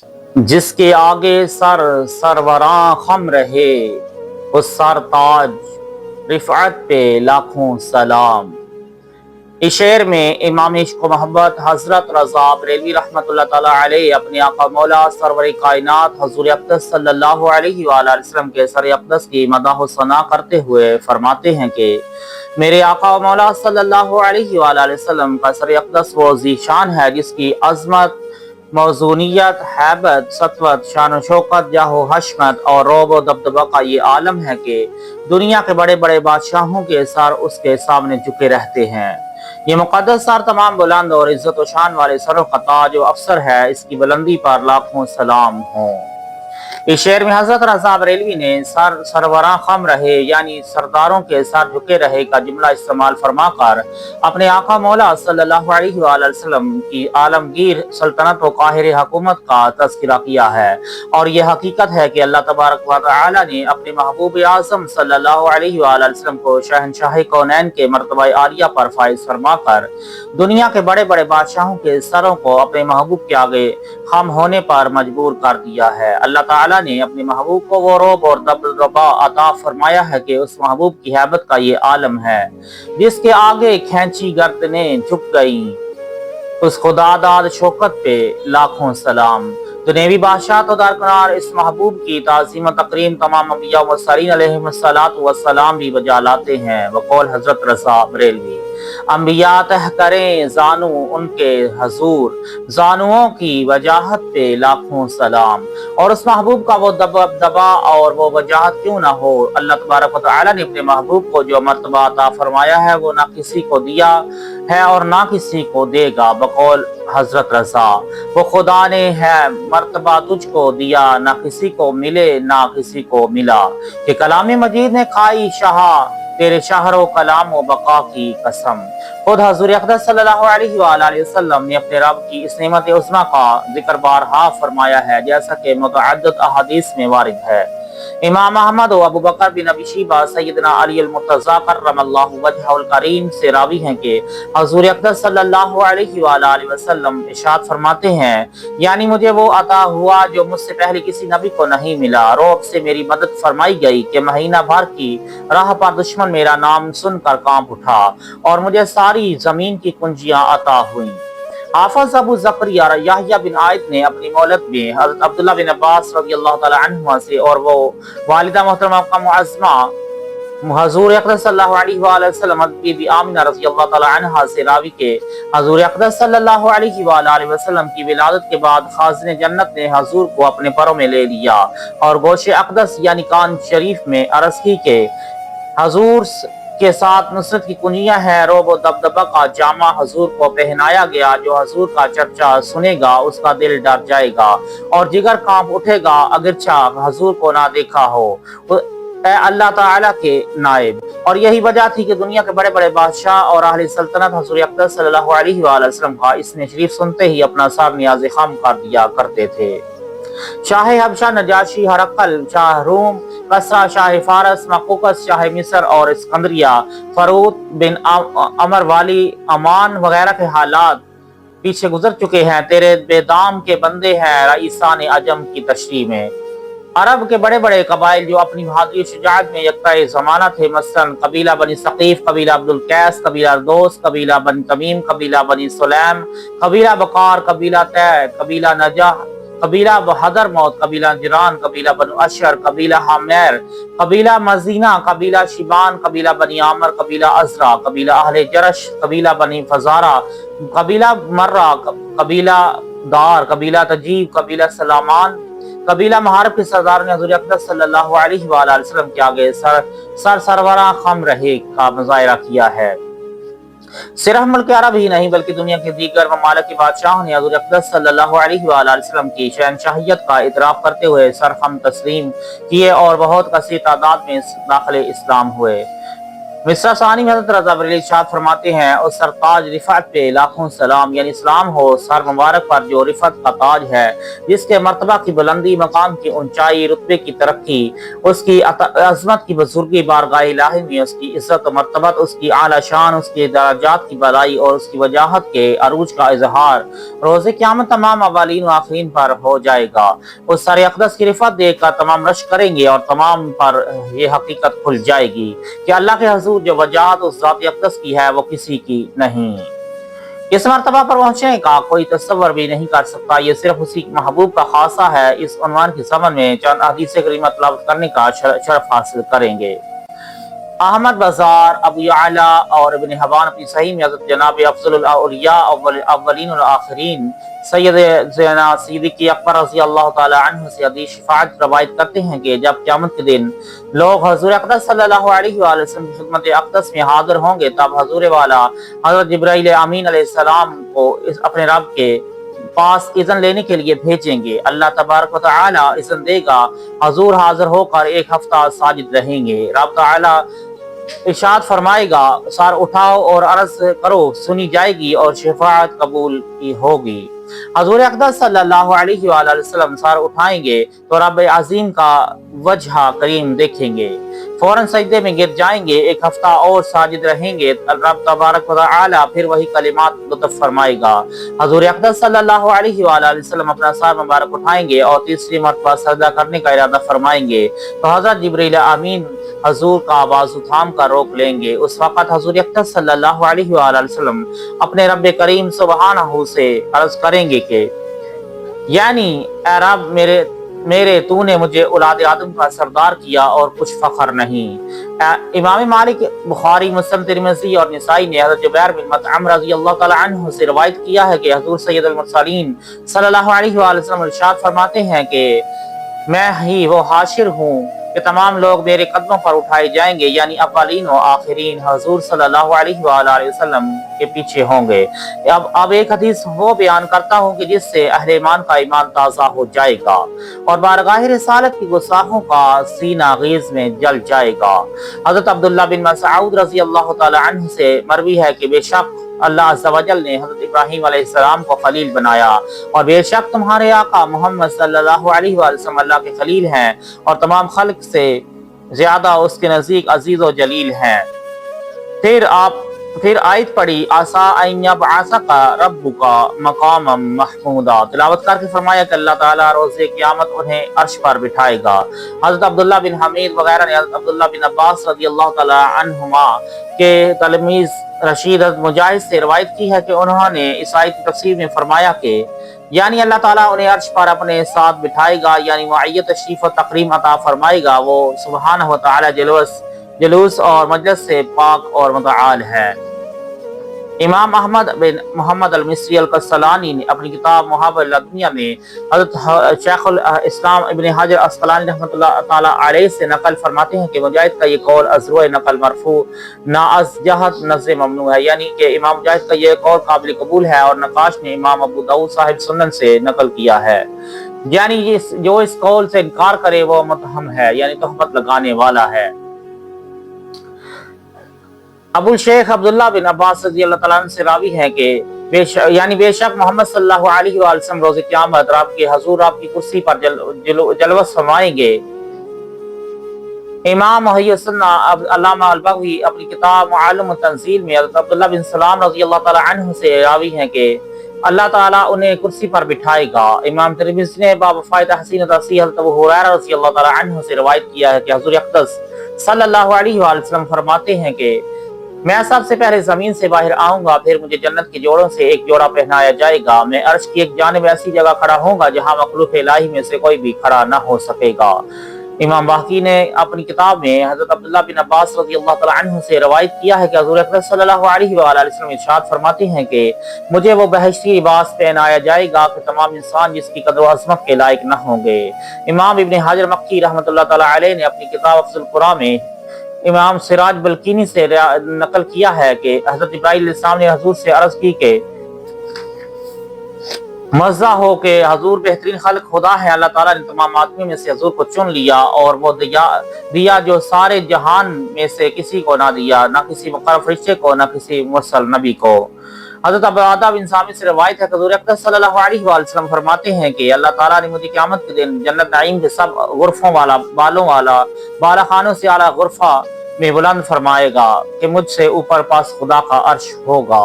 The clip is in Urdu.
جس کے آگے سر سروراں خم رہے، اس سر تاج رفعت پہ لاکھوں سلام۔ اس شعر میں امام عشق و محبت حضرت رضا بریلوی رحمۃ اللہ تعالیٰ علیہ اپنے آقا مولا سرور کائنات حضور اقدس صلی اللہ علیہ وآلہ وسلم کے سر اقدس کی مدح و ثنا کرتے ہوئے فرماتے ہیں کہ میرے آقا مولا صلی اللہ علیہ وآلہ وسلم کا سر اقدس وہ ذیشان ہے جس کی عظمت، موزونیت، حیبت، سطوت، شان و شوکت، جاہ و حشمت اور رعب و دبدبہ کا یہ عالم ہے کہ دنیا کے بڑے بڑے بادشاہوں کے سر اس کے سامنے جھکے رہتے ہیں۔ یہ مقدس سر تمام بلند اور عزت و شان والے سروں کا تاج و افسر ہے، اس کی بلندی پر لاکھوں سلام ہوں۔ اس شعر میں حضرت رضا بریلوی نے سر سروراں خم رہے یعنی سرداروں کے سر جھکے رہے کا جملہ استعمال فرما کر اپنے آقا مولا صلی اللہ علیہ وآلہ وسلم کی عالمگیر سلطنت و قاہر حکومت کا تذکرہ کیا ہے، اور یہ حقیقت ہے کہ اللہ تبارک و تعالی نے اپنے محبوب اعظم صلی اللہ علیہ وآلہ وسلم کو شہنشاہ کونین کے مرتبہ عالیہ پر فائز فرما کر دنیا کے بڑے بڑے بادشاہوں کے سروں کو اپنے محبوب کے آگے خم ہونے پر مجبور کر دیا ہے۔ اللہ تعالیٰ نے اپنے محبوب کو وہ رعب اور دبدبہ عطا فرمایا ہے کہ اس محبوب کی ہیبت کا یہ عالم ہے جس کے آگے کھینچی گردنیں جھک گئیں، اس خدا داد شوکت پہ لاکھوں سلام۔ دنیوی بادشاہ تو درکنار اس محبوب کی تعظیم و تکریم تمام انبیاء و مرسلین علیہم السلام بھی بجا لاتے ہیں۔ وقول حضرت رضا بریلوی انبیاء تہ کریں زانو ان کے حضور، زانوؤں کی وجاہت پہ لاکھوں سلام۔ اور اس محبوب کا وہ دبدبہ اور وہ وجاہت کیوں نہ ہو، اللہ تبارک و تعالی نے اپنے محبوب کو جو مرتبہ عطا فرمایا ہے وہ نہ کسی کو دیا ہے اور نہ کسی کو دے گا۔ بقول حضرت رضا وہ خدا نے ہے مرتبہ تجھ کو دیا، نہ کسی کو ملے نہ کسی کو ملا، کہ کلام مجید نے کھائی شاہ تیرے شہر و کلام و بقا کی قسم۔ خود حضور اقدس صلی اللہ علیہ وآلہ وسلم نے اپنے رب کی اس نعمت عظمیٰ کا ذکر بارہا فرمایا ہے، جیسا کہ متعدد احادیث میں وارد ہے۔ امام احمد و ابو بکر بن ابی شیبہ سیدنا علی المرتضی کرم اللہ وجہہ الکریم سے راوی ہیں کہ حضور اقدس صلی اللہ علیہ وآلہ وسلم ارشاد فرماتے ہیں، یعنی مجھے وہ عطا ہوا جو مجھ سے پہلے کسی نبی کو نہیں ملا، رعب سے میری مدد فرمائی گئی کہ مہینہ بھر کی راہ پر دشمن میرا نام سن کر کانپ اٹھا، اور مجھے ساری زمین کی کنجیاں عطا ہوئیں۔ حافظ ابو زکریا یحییٰ بن عائد نے اپنی مولد میں حضرت عبداللہ بن عباس رضی اللہ تعالی عنہما سے اور وہ والدہ محترمہ کا معظمہ حضور اقدس صلی اللہ علیہ وآلہ وسلم بی بی آمنہ رضی اللہ تعالی عنہا سے راوی کے حضور اقدس صلی اللہ علیہ وآلہ وسلم کی ولادت کے بعد خازن جنت نے حضور کو اپنے پروں میں لے لیا اور گوش اقدس یعنی کان شریف میں عرض کی کہ حضور کے ساتھ نصرت کی کنجیاں ہیں، رعب و دبدبہ کا جامہ حضور کو پہنایا گیا، جو حضور کا چرچا سنے گا اس کا دل ڈر جائے گا اور جگر کانپ اٹھے گا اگرچہ حضور کو نہ دیکھا ہو، اے اللہ تعالیٰ کے نائب۔ اور یہی وجہ تھی کہ دنیا کے بڑے بڑے بادشاہ اور اہل سلطنت حضور اقدس صلی اللہ علیہ وآلہ وسلم کا اس نے شریف سنتے ہی اپنا سر نیاز خم کر دیا کرتے تھے۔ شاہ حبشہ نجاشی ہرقل، شاہ روم کسریٰ، شاہ فارس مقوقس، شاہ مصر اور اسکندریہ فاروق بن عمر والی امان وغیرہ کے حالات پیچھے گزر چکے ہیں۔ تیرے بے دام کے بندے ہیں رئیسان عجم کی تشریح میں۔ عرب کے بڑے بڑے قبائل جو اپنی بہادری شجاعت میں یکتا زمانہ تھے، مثلاً قبیلہ بنی ثقیف، قبیلہ عبدالقیس، قبیلہ دوس، قبیلہ بنی تمیم، قبیلہ بنی سلیم، قبیلہ بقار، قبیلہ تے، قبیلہ نجح، قبیلہ حضر موت، قبیلہ جران، قبیلہ بنو اشر، قبیلہ حامیر، قبیلہ مزینہ، قبیلہ شیبان، قبیلہ بنی عامر، قبیلہ عزرا، قبیلہ اہل جرش، قبیلہ بنی فزارہ، قبیلہ مرہ، قبیلہ دار، قبیلہ تجیب، قبیلہ سلامان، قبیلہ محارب کے سردار نے حضور اقدس صلی اللہ علیہ وآلہ وسلم کے آگے سروراں خم رہے کا مظاہرہ کیا ہے۔ صرف ملک عرب ہی نہیں بلکہ دنیا کے دیگر ممالک کے بادشاہوں نے حضور اقدس صلی اللہ علیہ وآلہ وسلم کی شہنشاہیت کا اعتراف کرتے ہوئے سر خم تسلیم کیے اور بہت کثیر تعداد میں داخل اسلام ہوئے۔ مصرع ثانی میں حضرت رضا بریلوی ارشاد فرماتے ہیں اور سرتاج رفعت پہ لاکھوں سلام، یعنی سلام ہو سر مبارک پر جو رفعت کا تاج ہے، جس کے مرتبہ کی بلندی، مقام کی اونچائی، رتبے کی ترقی، اس کی عظمت کی بزرگی بارگاہ الہی میں، اس کی عزت و مرتبت، اس کی اعلی شان، اس کے درجات کی بڑائی اور اس کی وجاہت کے عروج کا اظہار روز قیامت تمام اولین و آخرین پر ہو جائے گا۔ اس سر اقدس کی رفعت دیکھ کر تمام رشک کریں گے اور تمام پر یہ حقیقت کھل جائے گی کہ اللہ کے حضور جو وجاہت اس ذات اقدس کی ہے وہ کسی کی نہیں۔ اس مرتبہ پر پہنچنے کا کوئی تصور بھی نہیں کر سکتا، یہ صرف اسی محبوب کا خاصہ ہے۔ اس عنوان کی ضمن میں چند احادیث کریمہ تلاوت کرنے کا شرف حاصل کریں گے۔ احمد بازار، ابو یعلا اور ابن حبان اپنی صحیح میں حضرت جناب افضل الاولیاء اولین والآخرین سیدنا صدیق اکبر رضی اللہ تعالی عنہ سے حدیث شفاعت روایت کرتے ہیں کہ جب قیامت کے دن لوگ حضور اقدس صلی اللہ علیہ وآلہ وسلم کی خدمت اقدس میں حاضر ہوں گے، تب حضور والا حضرت جبرائیل امین علیہ السلام کو اپنے رب کے پاس اذن لینے کے لیے بھیجیں گے۔ اللہ تبارک و تعالی اذن دے گا، حضور حاضر ہو کر ایک ہفتہ ساجد رہیں گے۔ رب تعالی ارشاد فرمائے گا، سر اٹھاؤ اور عرض کرو، سنی جائے گی اور شفاعت قبول کی ہوگی۔ حضور اقدس صلی اللہ علیہ وآلہ وسلم سر اٹھائیں گے تو رب عظیم کا وجہ کریم دیکھیں گے، فوراً سجدے میں گر جائیں گے، ایک ہفتہ اور ساجد رہیں گے۔ رب تبارک و تعالی پھر وہی کلمات لطف فرمائے گا۔ حضور اقدس صلی اللہ علیہ وآلہ وسلم اپنا سر مبارک اٹھائیں گے اور تیسری مرتبہ سجدہ کرنے کا ارادہ فرمائیں گے تو حضرت جبرائیل امین حضور کا بازو تھام کر روک لیں گے۔ اس وقت حضور اقدس صلی اللہ علیہ وآلہ وسلم اپنے رب کریم سبحانہ سے عرض کریں گے کہ یعنی اے رب میرے تو نے مجھے اولاد آدم کا سردار کیا اور کچھ فخر نہیں۔ امام مالک، بخاری، مسلم، ترمذی اور نسائی نے حضرت جبیر بن مطعم رضی اللہ تعالی عنہ سے روایت کیا ہے کہ حضور سید المرسلین صلی اللہ علیہ وآلہ وسلم ارشاد فرماتے ہیں کہ میں ہی وہ حاشر ہوں کہ تمام لوگ میرے قدموں پر اٹھائے جائیں گے، یعنی اولین و آخرین حضور صلی اللہ علیہ وآلہ وسلم کے پیچھے ہوں گے۔ اب ایک حدیث وہ بیان کرتا ہوں کہ جس سے اہل ایمان کا ایمان تازہ ہو جائے گا اور بارگاہ رسالت کی گستاخوں کا سینہ غیظ میں جل جائے گا۔ حضرت عبداللہ بن مسعود رضی اللہ تعالی عنہ سے مروی ہے کہ بے شک اللہ عز و جل نے حضرت ابراہیم علیہ السلام کو خلیل بنایا اور بے شک تمہارے آقا محمد صلی اللہ علیہ وسلم اللہ کے خلیل ہیں اور تمام خلق سے زیادہ اس کے نزدیک عزیز و جلیل ہیں۔ پھر آیت پڑھی، عسیٰ ان یبعثک ربک مقاما محمودا، تلاوت کر کے فرمایا کہ اللہ تعالیٰ روز قیامت انہیں عرش پر بٹھائے گا۔ حضرت عبداللہ بن حمید وغیرہ نے حضرت عبداللہ بن عباس رضی اللہ تعالی عنہما کے تلمیذ رشید مجاہد سے روایت کی ہے کہ انہوں نے اس آیت کی تفسیر میں فرمایا کہ یعنی اللہ تعالیٰ انہیں عرش پر اپنے ساتھ بٹھائے گا، یعنی معیت تشریف و تکریم عطا فرمائے گا۔ وہ سبحانہ و تعالی جلوس اور مجلس سے پاک اور متعال ہے۔ امام احمد بن محمد المصری القسطلانی نے اپنی کتاب محابر الدنیا میں حضرت شیخ الاسلام ابن حجر عسقلانی رحمۃ اللہ تعالی علیہ سے نقل فرماتے ہیں کہ مجاہد کا یہ قول ازروع نقل مرفوع نہ از جہت نظر ممنوع ہے، یعنی کہ امام مجاہد کا یہ قول قابل قبول ہے اور نقاش نے امام ابو داؤد صاحب سنن سے نقل کیا ہے، یعنی جو اس قول سے انکار کرے وہ متہم ہے، یعنی تہمت لگانے والا ہے۔ ابو الشیخ عبداللہ بن عباس رضی اللہ تعالیٰ عنہ سے راوی ہے کہ بے شک محمد صلی اللہ علیہ وآلہ وسلم روز قیامت رب کے حضور آپ کی کرسی پر جلوس فرمائیں گے۔ امام محی السنہ علامہ البغوی اپنی کتاب معالم التنزیل میں حضرت عبداللہ بن سلام رضی اللہ تعالیٰ عنہ سے راوی ہیں کہ اللہ تعالیٰ انہیں کرسی پر بٹھائے گا۔ امام ترمذی نے باب فائدہ حسین تصحیح حضرت ابو ہریرہ رضی اللہ تعالیٰ عنہ سے روایت کیا ہے کہ حضور اقدس صلی اللہ علیہ وآلہ وسلم فرماتے ہیں کہ میں سب سے پہلے زمین سے باہر آؤں گا، پھر مجھے جنت کے جوڑوں سے ایک جوڑا پہنایا جائے گا، میں عرش کی ایک جانب ایسی جگہ کھڑا ہوں گا جہاں مخلوق الہی میں سے کوئی بھی کھڑا نہ ہو سکے گا۔ امام باقی نے اپنی کتاب میں حضرت عبداللہ بن عباس رضی اللہ تعالی عنہ سے روایت کیا ہے کہ حضور اکرم صلی اللہ علیہ وآلہ وسلم ارشاد فرماتے ہیں کہ مجھے وہ بہشتی لباس پہنایا جائے گا کہ تمام انسان جس کی قدر و عظمت کے لائق نہ ہوں گے۔ امام ابن حجر مکی رحمۃ اللہ تعالی علیہ نے اپنی کتاب افضل القرآن میں امام سراج بلکینی سے نقل کیا ہے کہ حضرت ابراہیم علیہ السلام نے حضور سے عرض کی کہ مزہ ہو کہ حضور بہترین خلق خدا ہے، اللہ تعالیٰ نے تمام آدمیوں میں سے حضور کو چن لیا اور وہ دیا جو سارے جہان میں سے کسی کو نہ دیا، نہ کسی مقرب فرشتے کو، نہ کسی مرسل نبی کو۔ حضرت عبادہ بن سامت سے روایت ہے کہ حضور اقدس صلی اللہ علیہ وآلہ وسلم فرماتے ہیں کہ اللہ تعالیٰ نے مجھے قیامت کے دن جنت نعیم کے سب غرفوں والا، بالوں والا، بالا خانوں سے اعلیٰ غرفہ میں بلند فرمائے گا کہ مجھ سے اوپر پاس خدا کا عرش ہوگا۔